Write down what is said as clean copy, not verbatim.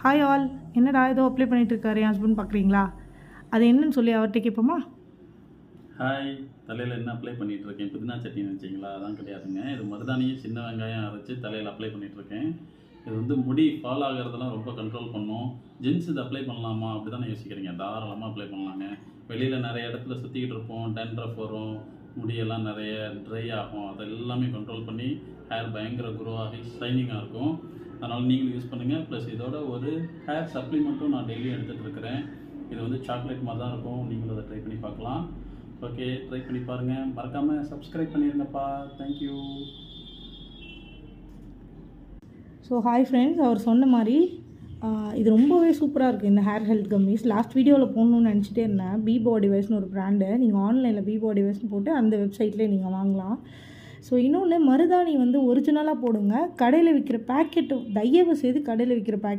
Hi all, என்னடா ஏதோ apply பண்ணிட்டு இருக்காரு என் ஹஸ்பண்ட் பார்க்குறீங்களா? அது என்னன்னு சொல்லி அவர்கிட்ட கேட்போமா? ஹாய், தலையில் என்ன அப்ளை பண்ணிகிட்ருக்கேன்? புதினா சட்னி நினச்சிங்களா? அதான் கிடையாதுங்க. இது மருதாணியும் சின்ன வெங்காயம் அரைச்சி தலையில் அப்ளை பண்ணிகிட்ருக்கேன். இது வந்து முடி ஃபால் ஆகிறதெல்லாம் ரொம்ப கண்ட்ரோல் பண்ணும். ஜென்ஸ் இது அப்ளை பண்ணலாமா அப்படி தானே யோசிக்கிறீங்க. தாராளமாக அப்ளை பண்ணலாங்க. வெளியில் நிறைய இடத்துல சுற்றிக்கிட்டு இருப்போம், டேண்ட்ரஃப் வரும், முடியெல்லாம் நிறைய ட்ரை ஆகும். அது எல்லாமே கண்ட்ரோல் பண்ணி ஹேர் பயங்கர க்ரோ ஆகி ஷைனிங்காக இருக்கும். அதனால் நீங்களும் யூஸ் பண்ணுங்கள். ப்ளஸ் இதோட ஒரு ஹேர் சப்ளிமெண்ட்டும் நான் டெய்லியும் எடுத்துகிட்டு இருக்கிறேன். இது வந்து சாக்லேட் மாதிரி தான் இருக்கும். நீங்களும் அதை ட்ரை பண்ணி பார்க்கலாம். ஓகே, ட்ரை பண்ணி பாருங்கள். மறக்காமல் சப்ஸ்கிரைப் பண்ணிடுங்கப்பா. தேங்க்யூ. ஸோ ஹாய் ஃப்ரெண்ட்ஸ், அவர் சொன்ன மாதிரி இது ரொம்பவே சூப்பராக இருக்குது இந்த ஹேர் ஹெல்த் கம்மிஸ். லாஸ்ட் வீடியோவில் போடணுன்னு நினச்சிட்டே இருந்தேன். பி பாடி வைஸ்னு ஒரு ப்ராண்டு. நீங்கள் ஆன்லைனில் பி பாடி வைஸ்னு போட்டு அந்த வெப்சைட்லேயே நீங்கள் வாங்கலாம். ஸோ இன்னொன்று, மருதாணி வந்து ஒரிஜினலாக போடுங்க. கடையில் விற்கிற பேக்கெட்டு தயவு செய்து கடையில் விற்கிற பேக்கெட்